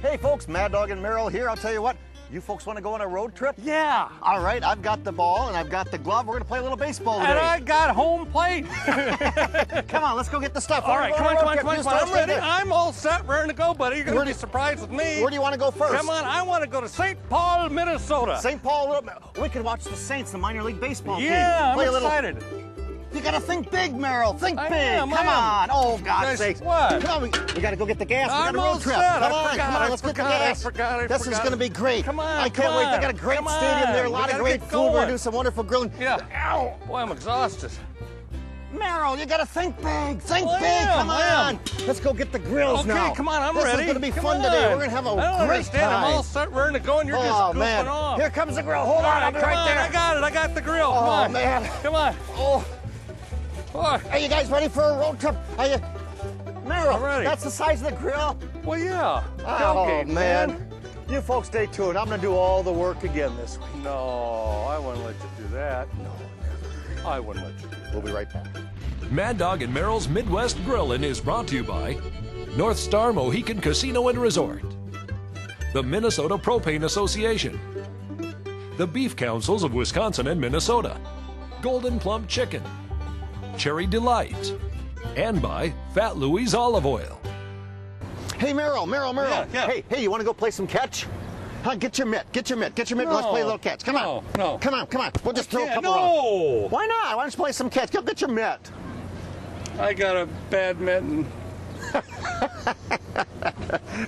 Hey folks, Mad Dog and Merrill here. I'll tell you what, you folks want to go on a road trip? Yeah. All right, I've got the ball and I've got the glove. We're going to play a little baseball today. And I got home plate. Come on, let's go get the stuff. All right, come on. I'm ready. I'm all set, ready to go, buddy. You're going to be surprised with me. Where do you want to go first? Come on, I want to go to St. Paul, Minnesota. St. Paul, we can watch the Saints, the minor league baseball team. Yeah, I'm excited. You gotta think big, Merrill. Think big. Come on. Oh, God's sakes. What? Come on, we gotta go get the gas. We got a road trip. Come on, let's get the gas. This is gonna be great. Come on. I can't wait. They got a great stadium there, a lot of great food. We're gonna do some wonderful grilling. Yeah. Ow. Boy, I'm exhausted. Merrill, you gotta think big. Think big. Come on. Let's go get the grills now. Okay, come on. I'm ready. This is gonna be fun today. We're gonna have a great time. I'm all set, ready to go, and you're just goofing off. Here comes the grill. Hold on, I'll be right there. I got it. I got the grill. Come on. Man. Come on. Oh. Are you guys ready for a road trip? Are you? Merrill, I'm ready. That's the size of the grill? Well, yeah. Tailgate, man. You folks stay tuned. I'm going to do all the work again this week. No, I wouldn't let you do that. No, never. I wouldn't let you do that. We'll be right back. Mad Dog and Merrill's Midwest Grillin' is brought to you by North Star Mohican Casino and Resort, the Minnesota Propane Association, the Beef Councils of Wisconsin and Minnesota, Golden Plump Chicken, Cherry Delight, and by Fat Louie's Olive Oil. Hey, Merrill. Yeah. Hey, you want to go play some catch? Huh, get your mitt. No. Let's play a little catch. Come on. No. Come on. We'll just throw a couple around. No. Why not? Why don't you play some catch? Go get your mitt. I got a bad mitten.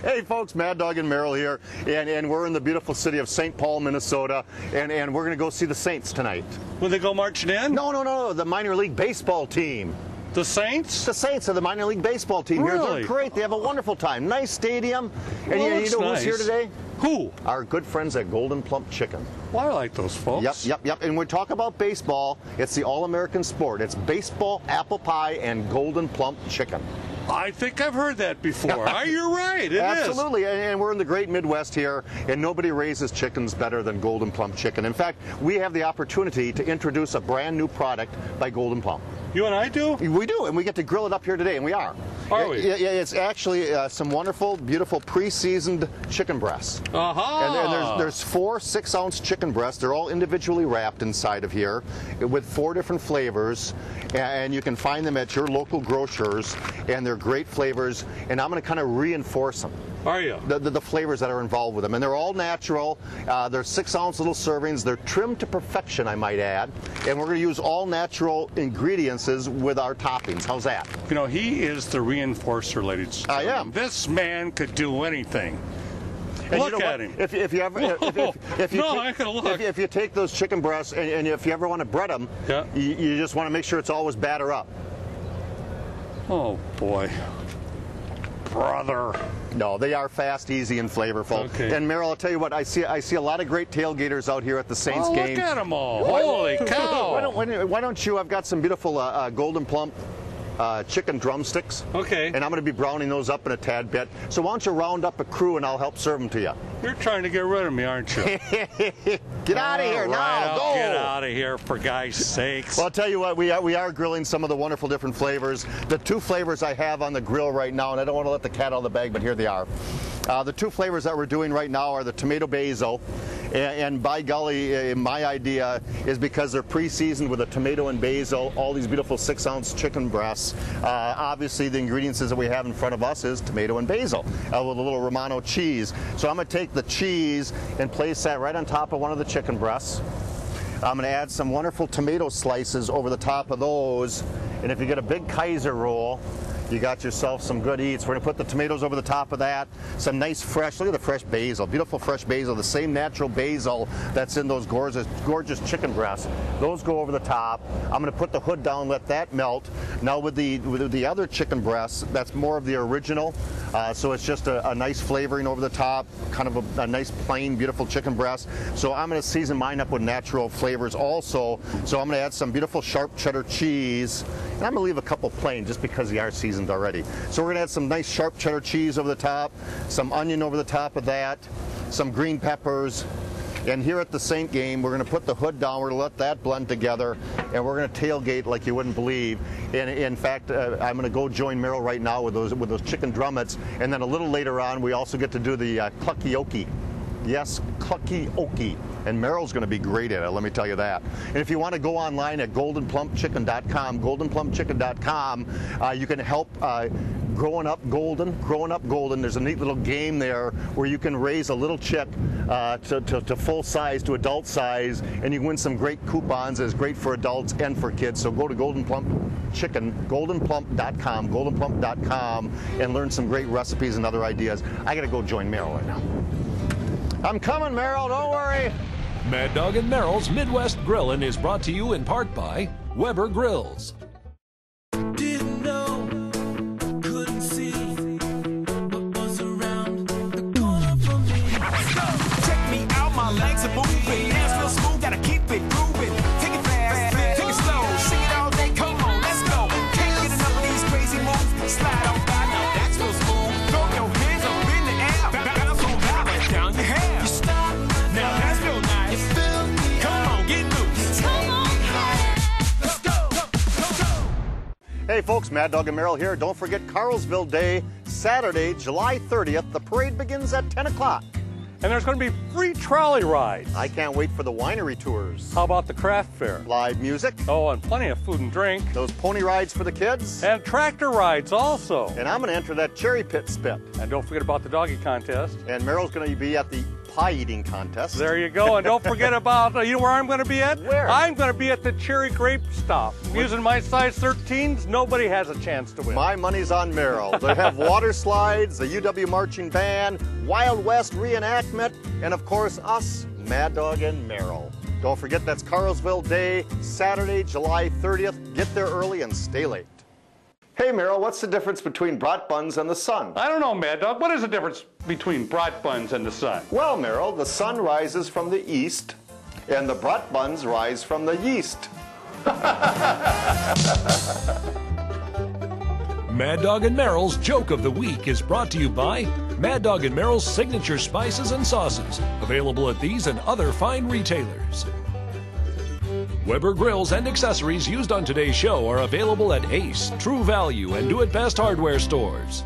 Hey folks, Mad Dog and Merrill here, and we're in the beautiful city of St. Paul, Minnesota, and we're going to go see the Saints tonight. Will they go marching in? No, the minor league baseball team. The Saints? The Saints are the minor league baseball team here. Really? They're great. They have a wonderful time. Nice stadium. And Well, you know nice. who's here today? Who? Our good friends at Golden Plump Chicken. Well, I like those folks. Yep. And when we talk about baseball, it's the all-American sport. It's baseball, apple pie, and Golden Plump Chicken. I think I've heard that before. You're right. It is. Absolutely. And we're in the great Midwest here, and nobody raises chickens better than Golden Plump Chicken. In fact, we have the opportunity to introduce a brand new product by Golden Plump. You and I do? We do, and we get to grill it up here today, and we are. Are we? Yeah, it's actually some wonderful, beautiful pre-seasoned chicken breasts. And there's 4 6-ounce chicken breasts. They're all individually wrapped inside of here with 4 different flavors, and you can find them at your local grocers, and they're great flavors, and I'm going to kind of reinforce them. Are you? The flavors that are involved with them, and they're all natural. They're 6-ounce little servings. They're trimmed to perfection, I might add, and we're going to use all natural ingredients with our toppings. How's that? You know, he is the reinforcer, ladies and gentlemen. I am. This man could do anything. And Look you know at what? him. If you ever, if you take those chicken breasts and if you ever want to bread them, you just want to make sure it's always batter up. Oh boy, brother. No, they are fast, easy, and flavorful. Okay. And Merrill, I'll tell you what, I see a lot of great tailgaters out here at the Saints game. Look at them all! Holy cow! Why don't you? I've got some beautiful Golden Plump chicken drumsticks. Okay. And I'm going to be browning those up in a tad bit. So why don't you round up a crew and I'll help serve them to you. You're trying to get rid of me, aren't you? Get out of here now! Go! Get out of here, for God's sakes! Well, I'll tell you what, we are grilling some of the wonderful different flavors. The 2 flavors I have on the grill right now, and I don't want to let the cat out of the bag, but here they are. The 2 flavors that we're doing right now are the tomato basil, and by golly, my idea is because they're pre-seasoned with a tomato and basil, all these beautiful 6-ounce chicken breasts. Obviously, the ingredients that we have in front of us is tomato and basil with a little Romano cheese. So I'm going to take the cheese and place that right on top of one of the chicken breasts. I'm going to add some wonderful tomato slices over the top of those, and if you get a big Kaiser roll, you got yourself some good eats. We're going to put the tomatoes over the top of that. Some nice fresh, look at the fresh basil, beautiful fresh basil, the same natural basil that's in those gorgeous chicken breasts. Those go over the top. I'm going to put the hood down, let that melt. Now with the other chicken breasts, that's more of the original. So it's just a nice flavoring over the top, kind of a nice plain, beautiful chicken breast. So I'm going to season mine up with natural flavors also. So I'm going to add some beautiful sharp cheddar cheese. And I'm going to leave a couple plain just because they are seasoned already. So we're going to add some nice sharp cheddar cheese over the top, some onion over the top of that, some green peppers, And here at the Saint game, we're going to put the hood down, we're going to let that blend together, and we're going to tailgate like you wouldn't believe. And in fact, I'm going to go join Merrill right now with those chicken drumettes, and then a little later on, we also get to do the clucky-okie. Yes, clucky-okie. And Merrill's going to be great at it, let me tell you that. And if you want to go online at goldenplumpchicken.com, goldenplumpchicken.com, you can help growing up golden. There's a neat little game there where you can raise a little chick to full size, to adult size, and you can win some great coupons. It's great for adults and for kids. So go to goldenplump.com, and learn some great recipes and other ideas. I got to go join Merrill right now. I'm coming, Merrill, don't worry. Mad Dog and Merrill's Midwest Grillin' is brought to you in part by Weber Grills. Didn't know, couldn't see what was around the corner for me. Let's go! Check me out, my legs are moving. Hands feel smooth, gotta keep it moving. Take it fast, take it slow. Sing it all day, come on, let's go. Can't get enough of these crazy moves. Slide on by, now that's real smooth. Throw your hands up in the air. Bounce on down, let down your hair. You stop, now that's real nice. You feel me? Come on, get loose. Come on, let's go, go, go, go. Hey folks, Mad Dog and Merrill here. Don't forget Carlsville Day, Saturday, July 30th. The parade begins at 10 o'clock. And there's going to be free trolley rides. I can't wait for the winery tours. How about the craft fair? Live music. Oh, and plenty of food and drink. Those pony rides for the kids. And tractor rides also. And I'm going to enter that cherry pit spit. And don't forget about the doggy contest. And Merrill's going to be at the pie eating contest. There you go. And don't forget about, you know where I'm going to be at? Where? I'm going to be at the cherry grape stop. Using my size 13s, nobody has a chance to win. My money's on Merrill. They have water slides, the UW marching band, Wild West reenactment, and of course us, Mad Dog and Merrill. Don't forget that's Carlsville Day, Saturday, July 30th. Get there early and stay late. Hey Merrill, what's the difference between brat buns and the sun? I don't know, Mad Dog. What is the difference between brat buns and the sun? Well, Merrill, the sun rises from the east, and the brat buns rise from the yeast. Mad Dog and Merrill's Joke of the Week is brought to you by Mad Dog and Merrill's signature spices and sauces, available at these and other fine retailers. Weber grills and accessories used on today's show are available at Ace, True Value, and Do It Best hardware stores.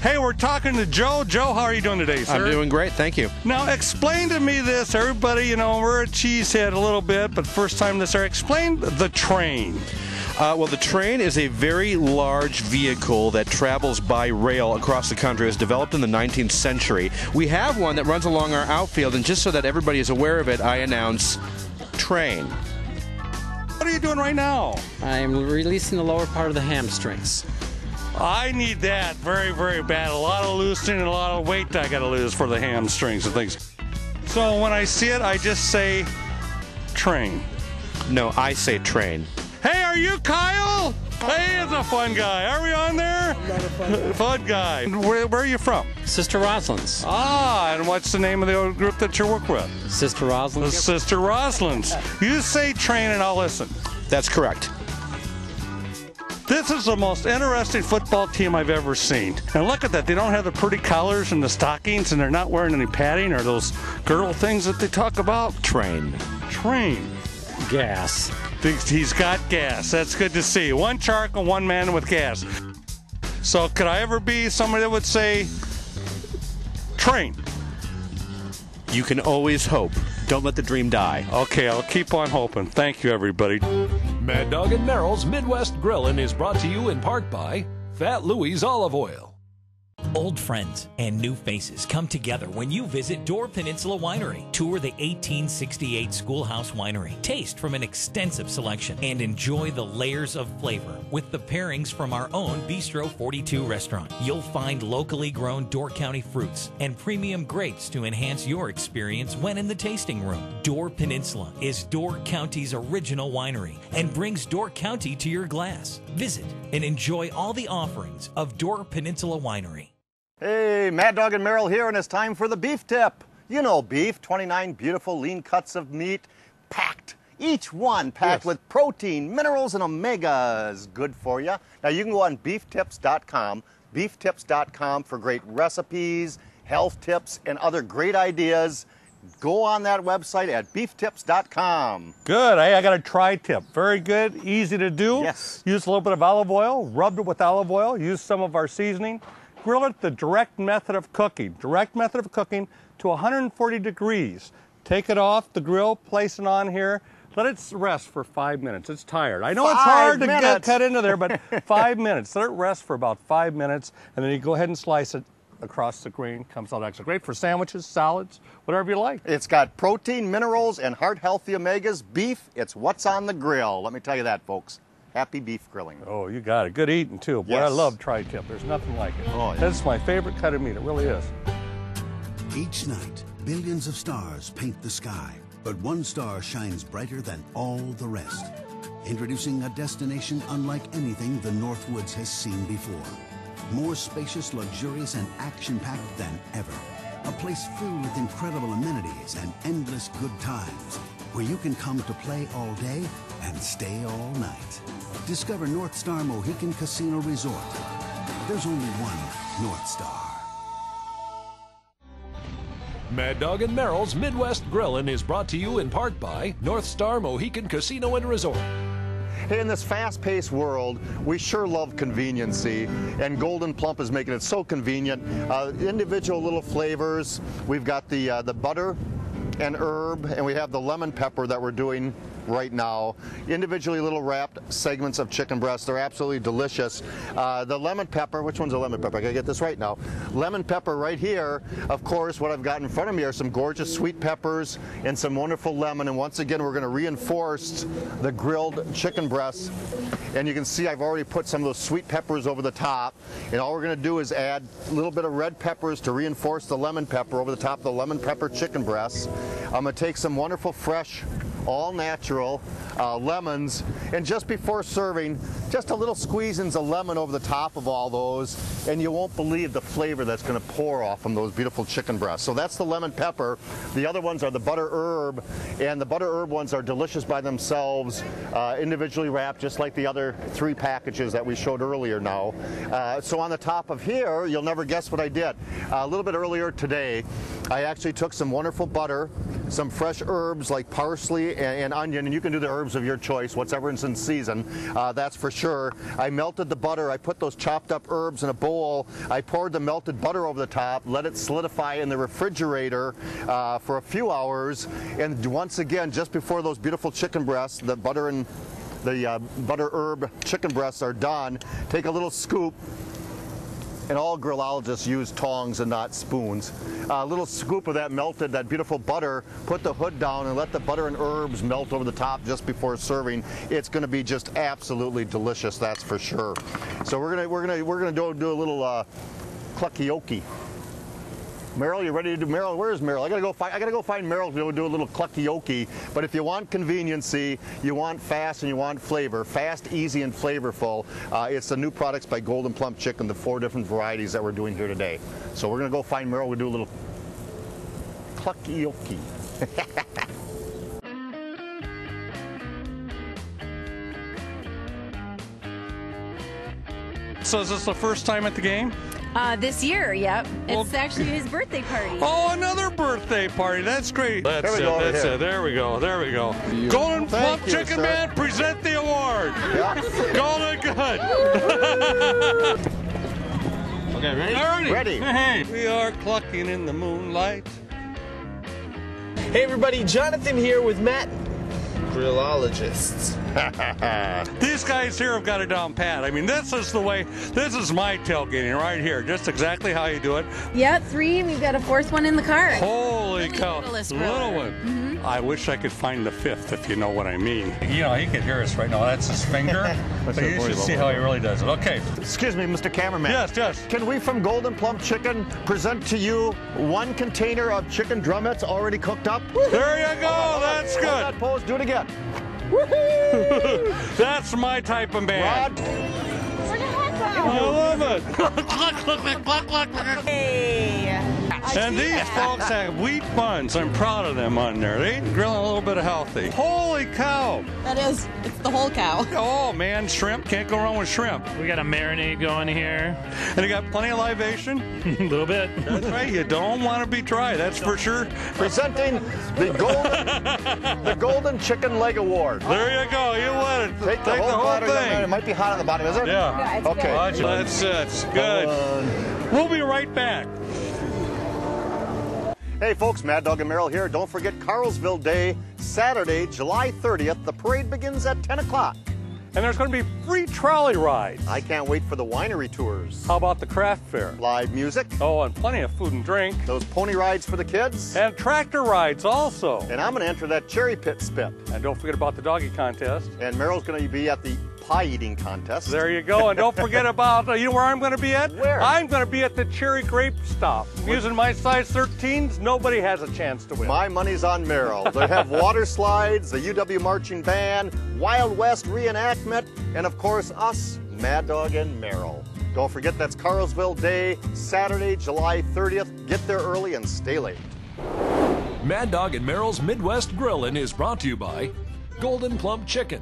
Hey, we're talking to Joe. Joe, how are you doing today, sir? I'm doing great, thank you. Now, explain to me this. Everybody, we're a cheesehead a little bit, but first time this, explain the train. Well, the train is a very large vehicle that travels by rail across the country. It was developed in the 19th century. We have one that runs along our outfield, and just so that everybody is aware of it, I announce train. What are you doing right now? I'm releasing the lower part of the hamstrings. I need that very, very bad. A lot of loosening and a lot of weight I got to lose for the hamstrings and things. So when I see it, I just say train. No, I say train. Hey, are you Kyle? Hey, he's a fun guy. Are we on there? I'm not a fun guy. Fun guy. Where are you from? Sister Rosalind's. Ah, and what's the name of the group that you work with? Sister Rosalind's. The Sister Rosalind's. You say train and I'll listen. That's correct. This is the most interesting football team I've ever seen. And look at that. They don't have the pretty collars and the stockings, and they're not wearing any padding or those girdle things that they talk about. Train. Train. Gas. He's got gas. That's good to see. One shark and one man with gas. So could I ever be somebody that would say train? You can always hope. Don't let the dream die. Okay, I'll keep on hoping. Thank you, everybody. Mad Dog and Merrill's Midwest Grillin' is brought to you in part by Fat Louie's Olive Oil. Old friends and new faces come together when you visit Door Peninsula Winery. Tour the 1868 Schoolhouse Winery. Taste from an extensive selection and enjoy the layers of flavor with the pairings from our own Bistro 42 restaurant. You'll find locally grown Door County fruits and premium grapes to enhance your experience when in the tasting room. Door Peninsula is Door County's original winery and brings Door County to your glass. Visit and enjoy all the offerings of Door Peninsula Winery. Hey, Mad Dog and Merrill here, and it's time for the beef tip. You know beef, 29 beautiful lean cuts of meat, packed Each one packed with protein, minerals, and omegas. Good for you. Now you can go on beeftips.com, beeftips.com for great recipes, health tips, and other great ideas. Go on that website at beeftips.com. Good. Hey, I got a tri-tip. Very good, easy to do. Yes. Use a little bit of olive oil, rubbed it with olive oil, use some of our seasoning. Grill it the direct method of cooking. Direct method of cooking to 140 degrees. Take it off the grill, place it on here. Let it rest for 5 minutes. It's tired. I know it's hard to get cut into there, but 5 minutes. Let it rest for about 5 minutes, and then you go ahead and slice it across the green. Comes out extra great for sandwiches, salads, whatever you like. It's got protein, minerals, and heart-healthy omegas. Beef, it's what's on the grill. Let me tell you that, folks. Happy beef grilling. Oh, you got it. Good eating, too. Boy, Yes. I love tri-tip. There's nothing like it. Oh, yeah. That's my favorite cut of meat. It really is. Each night, billions of stars paint the sky, but one star shines brighter than all the rest. Introducing a destination unlike anything the Northwoods has seen before. More spacious, luxurious, and action-packed than ever. A place filled with incredible amenities and endless good times, where you can come to play all day and stay all night. Discover North Star Mohican Casino Resort. There's only one North Star. Mad Dog and Merrill's Midwest Grillin' is brought to you in part by North Star Mohican Casino and Resort. Hey, in this fast-paced world, we sure love conveniency, and Golden Plump is making it so convenient. Individual little flavors. We've got the butter and herb, and we have the lemon pepper that we're doing right now. Individually little wrapped segments of chicken breast. They're absolutely delicious. The lemon pepper, which one's a lemon pepper? I gotta get this right now. Lemon pepper right here. Of course, what I've got in front of me are some gorgeous sweet peppers and some wonderful lemon. And once again, we're gonna reinforce the grilled chicken breasts. And you can see I've already put some of those sweet peppers over the top. And all we're gonna do is add a little bit of red peppers to reinforce the lemon pepper over the top of the lemon pepper chicken breasts. I'm gonna take some wonderful fresh, all natural lemons, and just before serving, just a little squeezings of lemon over the top of all those, and you won't believe the flavor that's going to pour off from those beautiful chicken breasts. So that's the lemon pepper. The other ones are the butter herb, and the butter herb ones are delicious by themselves, individually wrapped, just like the other 3 packages that we showed earlier now. So on the top of here, you'll never guess what I did. A little bit earlier today, I actually took some wonderful butter, some fresh herbs like parsley and onion, and you can do the herbs of your choice, whatever's in season, that's for sure. I melted the butter, I put those chopped up herbs in a bowl, I poured the melted butter over the top, let it solidify in the refrigerator for a few hours, and once again, just before those beautiful chicken breasts, the butter and the butter herb chicken breasts are done, take a little scoop, and all grillologists use tongs and not spoons. A little scoop of that melted, that beautiful butter, put the hood down and let the butter and herbs melt over the top just before serving. It's gonna be just absolutely delicious, that's for sure. So we're gonna do a little cluckioki. Merrill, you ready to do? Merrill, where's Merrill? I gotta go find Merrill to do a little cluckioki. But if you want conveniency, you want fast, and you want flavor, fast, easy, and flavorful, it's the new products by Golden Plump Chicken, the 4 different varieties that we're doing here today. So we're gonna go find Merrill. We'll do a little cluckioki. So is this the first time at the game? This year, yep. Well- It's actually his birthday party. Oh, another birthday party. That's great. That's There we go, it. That's here. it. There we go. There we go. Golden Plump you, Chicken sir. Man, present the award. Yeah. Golden good. Okay, ready? Alrighty. Ready. Hey, we are clucking in the moonlight. Hey everybody, Jonathan here with Matt, Grillologists. These guys here have got it down pat. I mean, this is the way, this is my tailgating right here. Just exactly how you do it. Yep, 3. We've got a 4th one in the car. Holy Really cow. littlest Little griller. one. I wish I could find the 5th, if you know what I mean. You know, he can hear us right now. That's his finger. But you should see how he really does it. Okay. Excuse me, Mr. Cameraman. Yes, yes. Can we from Golden Plump Chicken present to you 1 container of chicken drumettes already cooked up? There you go. That's Hold good. that pose, do it again. That's my type of man. Rod, I love it. Hey. And these folks have wheat buns. I'm proud of them on there. They ain't grilling a little bit of healthy. Holy cow. That is, it's the whole cow. Oh, man, shrimp. Can't go wrong with shrimp. We got a marinade going here. And you got plenty of libation. A little bit. That's right. You don't want to be dry, that's for sure. Presenting the golden chicken leg award. There you go. You want it. Take the whole thing. It might be hot on the bottom, is it? Yeah. Okay. Watch it. That's good. We'll be right back. Hey folks, Mad Dog and Merrill here. Don't forget Carlsville Day, Saturday, July 30th. The parade begins at 10 o'clock. And there's going to be free trolley rides. I can't wait for the winery tours. How about the craft fair? Live music. Oh, and plenty of food and drink. Those pony rides for the kids. And tractor rides also. And I'm going to enter that cherry pit spit. And don't forget about the doggy contest. And Merrill's going to be at the pie eating contest. There you go. And don't forget about, you know where I'm going to be at? Where? I'm going to be at the cherry grape stop. Using my size 13s, nobody has a chance to win. My money's on Merrill. They have water slides, the UW Marching Band, Wild West reenactment, and of course us, Mad Dog and Merrill. Don't forget that's Carlsville Day, Saturday, July 30th. Get there early and stay late. Mad Dog and Merrill's Midwest Grillin' is brought to you by Golden Plump Chicken.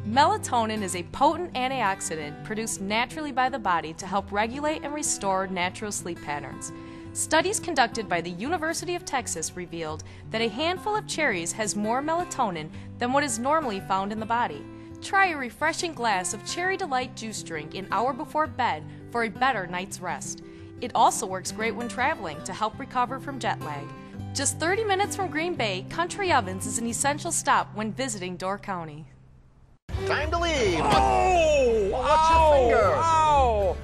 Melatonin is a potent antioxidant produced naturally by the body to help regulate and restore natural sleep patterns. Studies conducted by the University of Texas revealed that a handful of cherries has more melatonin than what is normally found in the body. Try a refreshing glass of Cherry Delight juice drink an hour before bed for a better night's rest. It also works great when traveling to help recover from jet lag. Just 30 minutes from Green Bay, Country Ovens is an essential stop when visiting Door County. Time to leave. Oh! Watch your finger. Ow!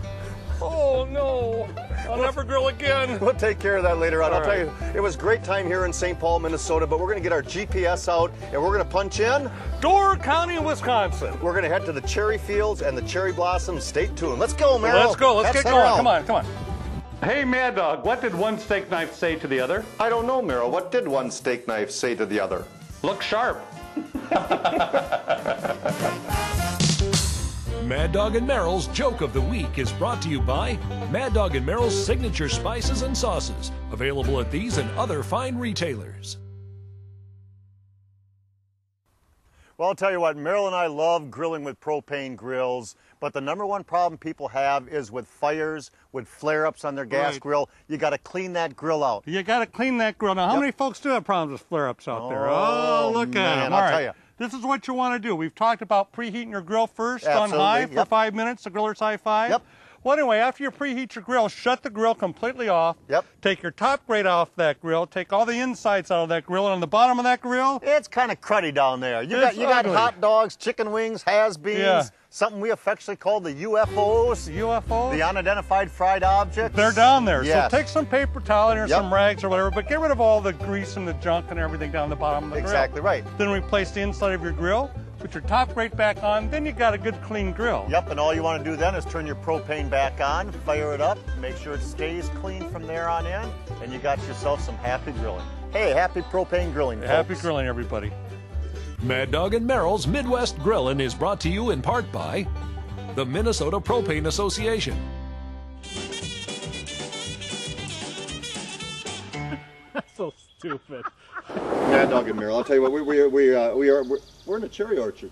Oh, no. I'll never grill again. We'll take care of that later on. All I'll tell you, it was a great time here in St. Paul, Minnesota, but we're going to get our GPS out and we're going to punch in Door County, Wisconsin. We're going to head to the cherry fields and the cherry blossoms. Stay tuned. Let's go, Merrill. Let's go. Let's get head going. out. Come on, come on. Hey, Mad Dog, what did one steak knife say to the other? I don't know, Merrill. What did one steak knife say to the other? Look sharp. Mad Dog and Merrill's Joke of the Week is brought to you by Mad Dog and Merrill's Signature Spices and Sauces, available at these and other fine retailers. Well, I'll tell you what, Merrill and I love grilling with propane grills, but the number one problem people have is with fires, with flare-ups on their gas grill. You got to clean that grill out. You got to clean that grill. Now, how many folks do have problems with flare-ups out there? Oh, look at them. I'll tell you. This is what you want to do. We've talked about preheating your grill first Absolutely. on high for 5 minutes, the griller's high 5. Yep. Well, anyway, after you preheat your grill, shut the grill completely off. Yep. Take your top grate off that grill. Take all the insides out of that grill. And on the bottom of that grill, it's kind of cruddy down there. You It's got ugly. hot dogs, chicken wings, has-beens, something we affectionately call the UFOs. The UFOs? The unidentified fried objects. They're down there. Yes. So take some paper towel and some rags or whatever, but get rid of all the grease and the junk and everything down the bottom of the grill. Exactly right. Then replace the inside of your grill. Put your top grate back on, then you got a good clean grill. Yep, and all you want to do then is turn your propane back on, fire it up, make sure it stays clean from there on in, and you got yourself some happy grilling. Hey, happy propane grilling, folks. Happy grilling, everybody. Mad Dog and Merrill's Midwest Grillin' is brought to you in part by the Minnesota Propane Association. So stupid. Mad Dog and Merrill, I'll tell you what, we're in a cherry orchard.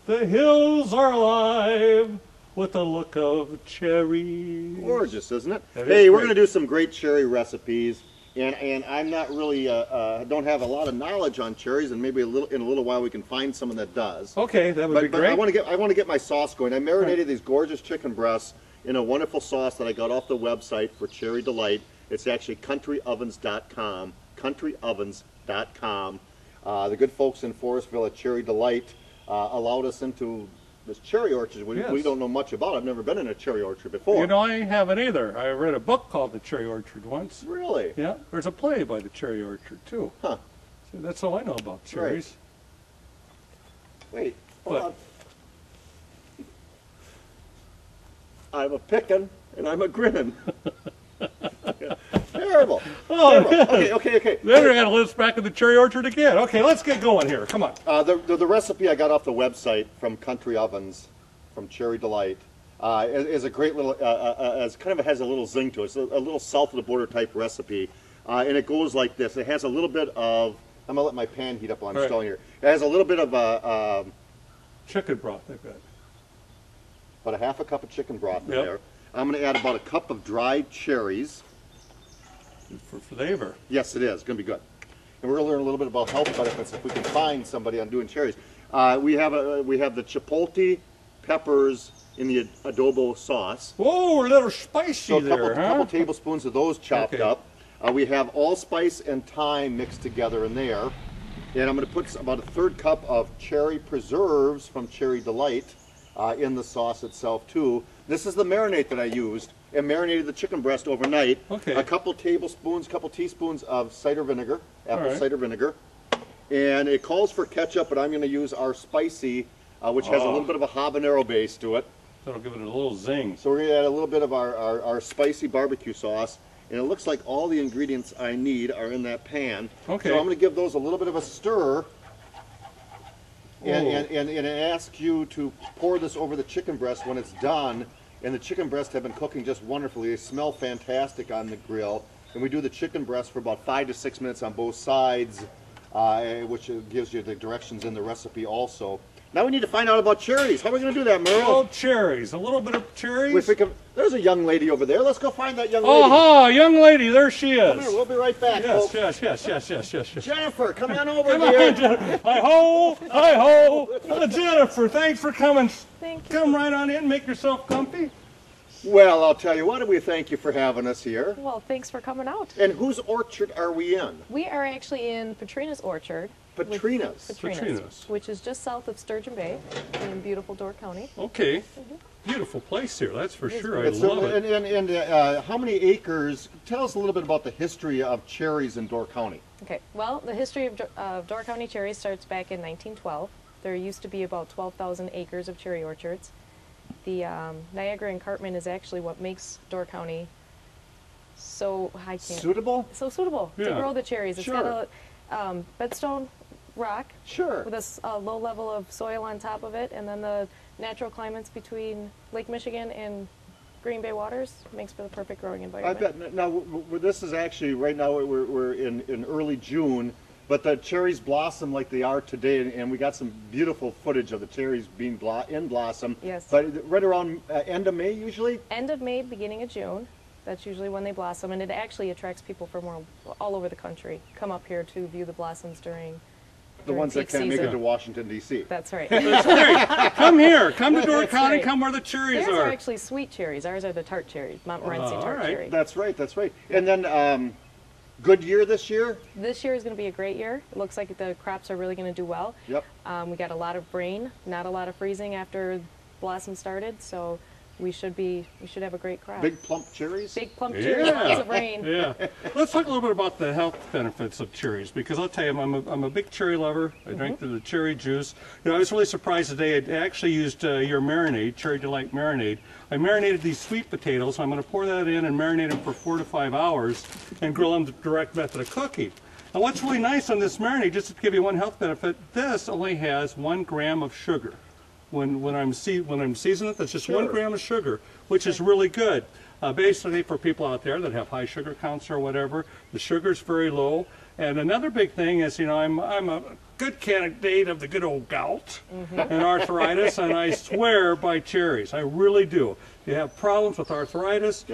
The hills are alive with a look of cherries. Gorgeous, isn't it? Hey, we're going to do some great cherry recipes, and I'm not really don't have a lot of knowledge on cherries, and maybe in a little while we can find someone that does. Okay, that would be But great. I want to get my sauce going. I marinated these gorgeous chicken breasts in a wonderful sauce that I got off the website for Cherry Delight. It's actually countryovens.com. countryovens.com. The good folks in Forestville at Cherry Delight allowed us into this cherry orchard. We don't know much about. I've never been in a cherry orchard before. You know, I haven't either. I read a book called The Cherry Orchard once. Really? Yeah. There's a play by The Cherry Orchard, too. Huh. So that's all I know about cherries. Wait, hold on. I'm a pickin' and I'm a grinning. Terrible. Oh, Terrible. Okay. Then we're going to list back in the cherry orchard again. Okay, let's get going here. Come on. The recipe I got off the website from Country Ovens, from Cherry Delight. is a great little, as kind of has a little zing to it. It's a little south of the border type recipe, and it goes like this. It has a little bit of, I'm gonna let my pan heat up while I'm stalling here. It has a little bit of chicken broth. I've got about a half a cup of chicken broth in there. I'm gonna add about a cup of dried cherries. For flavor. Yes, it is. It's gonna be good. And we're gonna learn a little bit about health benefits if we can find somebody on doing cherries. We have the chipotle peppers in the adobo sauce. Whoa, a little spicy so a couple tablespoons of those chopped up. We have allspice and thyme mixed together in there. And I'm going to put about a third cup of cherry preserves from Cherry Delight in the sauce itself too. This is the marinade that I used and marinated the chicken breast overnight. Okay. A couple teaspoons of cider vinegar, apple cider vinegar. And it calls for ketchup, but I'm going to use our spicy, which has a little bit of a habanero base to it. That'll give it a little zing. So we're going to add a little bit of our spicy barbecue sauce. And it looks like all the ingredients I need are in that pan. Okay. So I'm going to give those a little bit of a stir. And ask you to pour this over the chicken breast when it's done. And the chicken breasts have been cooking just wonderfully. They smell fantastic on the grill. And we do the chicken breast for about 5 to 6 minutes on both sides, which gives you the directions in the recipe also. Now we need to find out about cherries. How are we going to do that, Merle? Oh, cherries. A little bit of cherries. If we can, there's a young lady over there. Let's go find that young lady. Oh, young lady. There she is. Come here. We'll be right back, Yes, folks. yes. Jennifer, come on over Come here. on, Jennifer. Hi-ho. Hi-ho. Jennifer, thanks for coming. Thank you. Come right on in. Make yourself comfy. Well, I'll tell you what, we thank you for having us here. Well, thanks for coming out. And whose orchard are we in? We are actually in Patrina's orchard. Patrina's? Which is just south of Sturgeon Bay in beautiful Door County. Okay. Beautiful place here, that's for sure. I love it. And how many acres? Tell us a little bit about the history of cherries in Door County. Okay, well, the history of Door County cherries starts back in 1912. There used to be about 12,000 acres of cherry orchards. The Niagara Escarpment is actually what makes Door County so suitable to grow the cherries. It's got a bedstone rock with a low level of soil on top of it, and then the natural climates between Lake Michigan and Green Bay waters makes for the perfect growing environment. I bet. Now, this is actually, right now we're in early June, but the cherries blossom like they are today, and we got some beautiful footage of the cherries being in blossom. Yes. But right around end of May usually? End of May, beginning of June. That's usually when they blossom, and it actually attracts people from all over the country. Come up here to view the blossoms during the ones that can't make it to Washington, D.C. That's right. That's great. Come here. Come to Door County. Come where the cherries Theirs are. are actually sweet cherries. Ours are the tart cherries, Montmorency tart cherry. That's right. That's right. And then, good year this year? This year is going to be a great year. It looks like the crops are really going to do well. Yep. We got a lot of rain, not a lot of freezing after blossom started, so we should have a great crop. Big plump cherries? Big plump cherries, lots of rain. Yeah. Let's talk a little bit about the health benefits of cherries, because I'll tell you, I'm a big cherry lover. I drink the cherry juice. You know, I was really surprised today. I actually used your marinade, Cherry Delight marinade. I marinated these sweet potatoes. I'm going to pour that in and marinate them for 4 to 5 hours and grill them the direct method of cooking. Now, what's really nice on this marinade, just to give you one health benefit, this only has 1 gram of sugar. When I'm seasoning it, that's just 1 gram of sugar, which is really good. Basically, for people out there that have high sugar counts or whatever, the sugar's very low. And another big thing is, you know, I'm a good candidate of the good old gout and arthritis, and I swear by cherries. I really do. If you have problems with arthritis,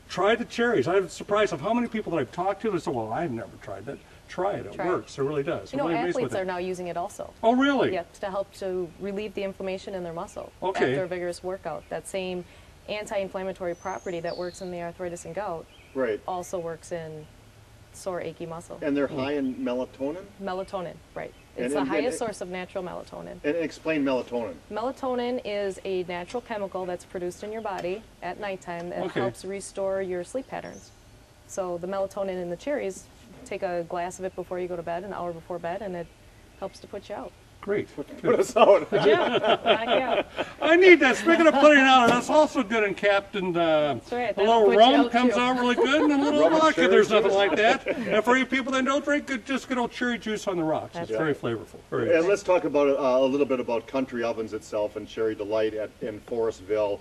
try the cherries. I'm surprised of how many people that I've talked to that say, well, I've never tried that. Try it. It works. It really does. You know, really athletes are now using it also. Oh, really? Yeah, to help to relieve the inflammation in their muscle Okay. after a vigorous workout. That same anti-inflammatory property that works in the arthritis and gout also works in sore, achy muscle. And they're high in melatonin? Melatonin, right. It's the highest source of natural melatonin. And explain melatonin. Melatonin is a natural chemical that's produced in your body at nighttime that helps restore your sleep patterns. So the melatonin in the cherries, take a glass of it before you go to bed, an hour before bed, and it helps to put you out. Great. Put us out. Yeah. I need that. Speaking of putting out, that's also good in Captain. That's right. A little rum comes out really good, and a little vodka. There's nothing like that. And for you people that don't drink, just good old cherry juice on the rocks. It's very flavorful. And let's talk about a little bit about Country Ovens itself and Cherry Delight in Forestville.